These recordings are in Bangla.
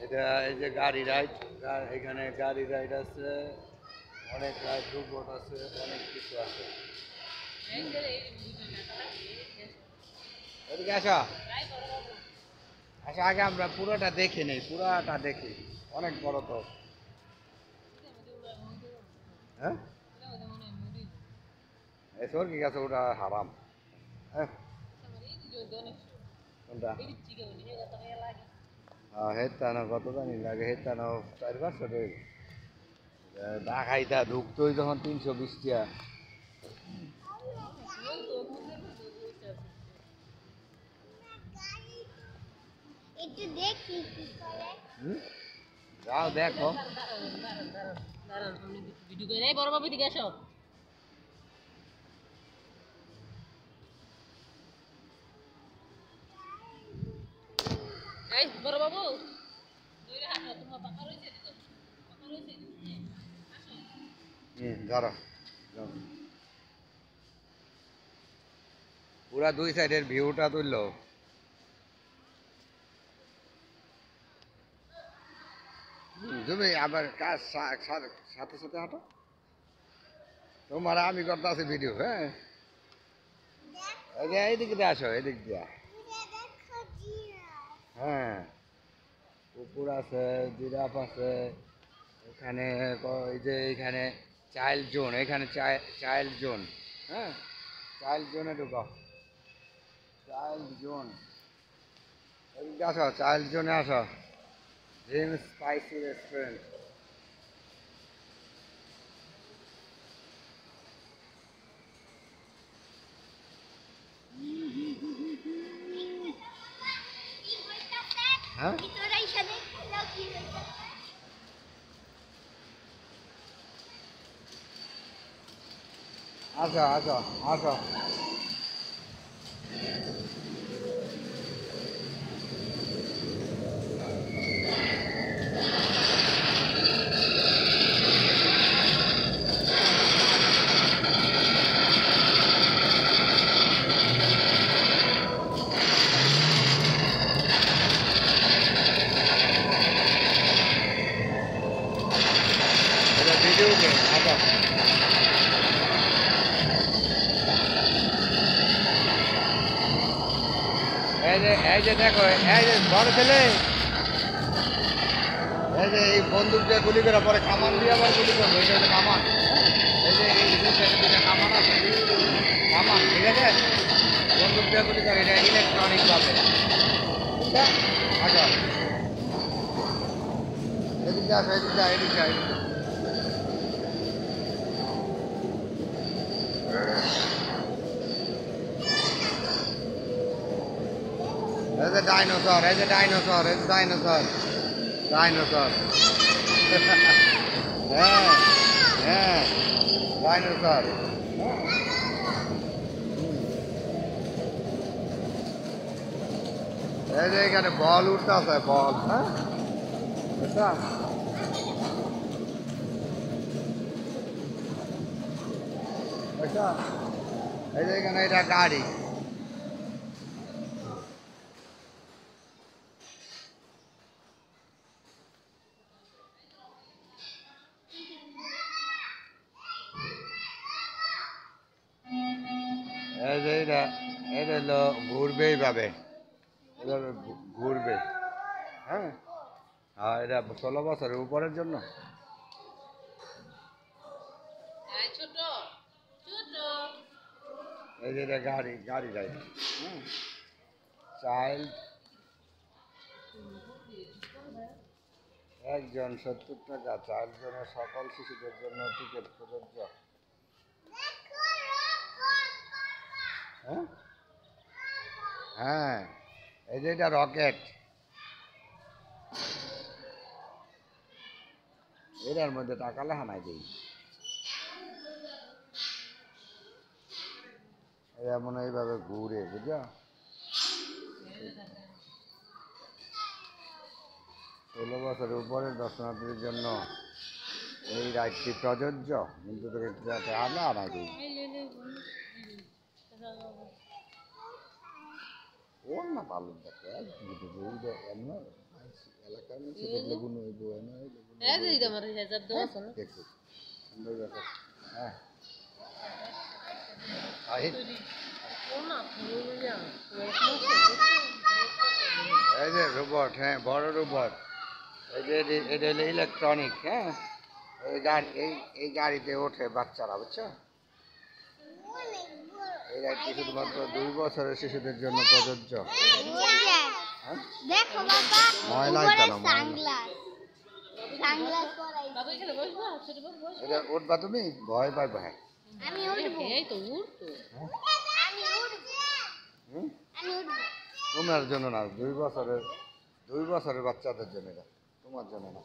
এটা এই যে গাড়ি রাইড, এখানে গাড়ি রাইড আছে, অনেক রাইড রোবট আছে, অনেক কিছু আছে। এদিকে আসো, আচ্ছা আগে আমরা পুরোটা দেখি নেই, পুরোটা দেখি, অনেক বড় তো। হ্যাঁ এই সরকি গেছে ওটা হারাম। হ্যাঁ কোনটা? হ্যাঁ হেতানো কত জানি লাগে, হেতানো 4-500 টাকা। ঢাকাইটা ঢুকতোই যখন 320 টাকা। একটু দেখি কি করে। যাও দেখো। ভিডিও করে বড় বাবু দিকে আসো। এই বড় বাবু দইরা হাঁটো, তোমার পাকা রইছে দিছো, পাকা রইছে আসো। ধরো পুরা দুই সাইডের ভিউটা তুললো। তুমি আবার কাজ সাথে সাথে হাঁটো, তোমার আমি করতে আছি ভিডিও। হ্যাঁ এই যে এইদিক দিয়ে আসো, এদিক দিয়ে। দেখো জিরাফ। হ্যাঁ কুকুর আছে, জিরাফ আছে এখানে। এই যে এখানে চাইল্ড জোন, এখানে চাইল্ড জোন। হ্যাঁ চাইল্ড জোনে ঢুকো, চাইল্ড জোন। এদিকে আসো, চাইল্ড জোনে আসো। Dream spicy restaurant. কি হইতাছে? হ্যাঁ ভিতরে এসে দেখো কি হইতাছে। আসো আসো আসো। এটা ভিডিও গেম। আসো এই যে দেখো, এই যে বড় ছেলে, এই যে এই বন্দুক দিয়ে গুলি করে পরে কামান দিয়ে আবার গুলি করবো, এটা হচ্ছে কামান। এই যে এই দুটা কামান আছে, কামান, ঠিক আছে? বন্দুক দিয়ে গুলি করে, এটা ইলেকট্রনিক ভাবে। বুঝলে? আচ্ছা এদিকে আসো, এদিকে এদিকে এদিকে। এই যে ডাইনোসর, এই যে ডাইনোসর, এই যে ডাইনোসর, ডাইনোসর। হ্যাঁ হ্যাঁ ডাইনোসর। এই যে এখানে বল উঠতে আছে, বল। হ্যাঁ বুঝলা? বুঝলা? এই যে এখানে এটা গাড়ি। এই যে এটা হলো ঘুরবে এইভাবে, এভাবে ঘুরবে। হ্যাঁ আর এটা 16 বছরের উপরের জন্য। এই ছোট ছোট এই যে এটা গাড়ি, গাড়ি রাইড। হুম চাইল্ড একজন 70 টাকা, চাইল্ড জনের সকল শিশুদের জন্য টিকিট প্রযোজ্য। হ্যাঁ হ্যাঁ এই যে এটা রকেট, এটার মধ্যে টাকা লেখা নাই দিই। এমন এইভাবে ঘুরে, বুঝা? 16 বছরের উপরের দর্শনার্থীদের জন্য এই রাইডটি প্রযোজ্য, কিন্তু যাতে আনা নাই দিই। ওর না ভালো দেখে এমন এলাকার মধ্যে দেখলে গুণ হইব না এই যে এটা আমার হেজাব দেওয়া আছে না দেখো সুন্দর ব্যাপার হ্যাঁ আহিত ও না ফুল যা এই যে রোবট হ্যাঁ বড় রোবট এই যে এটা হলো ইলেকট্রনিক হ্যাঁ এই গাড়িতে ওঠে বাচ্চারা বুঝছো অনেক বড়। এই গাড়িটি শুধুমাত্র 2 বছরের শিশুদের জন্য প্রযোজ্য হ্যাঁ? দেখো বাবা ময়লা উপরে কেন, ময়লা? সানগ্লাস সানগ্লাস পরাই বাবা এখানে বসবো ছোট বাবু বসবো এটা উঠবা তুমি ভয় পাইবা হ্যাঁ আমি উঠবো এই তো উঠতো আমি উঠবো হুম? আমি উঠবো তোমার জন্য না 2 বছরের বাচ্চাদের জন্য এটা তোমার জন্য না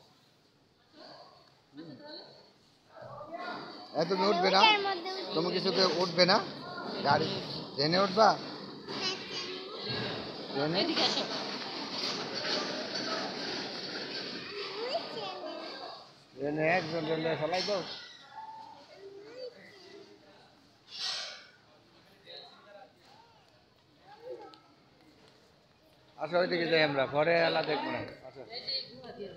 তুমি উঠবে না এর মধ্যে উঠবো। তুমি কিছুতে উঠবে না গাড়ি ট্রেনে উঠবা ট্রেনে এদিকে আসো ট্রেনে একজন রেলে ফেলাই দাও আসো ওইদিকে যাই আমরা পরে এলা দেখবো না আসো এই যে গুহা দিয়ে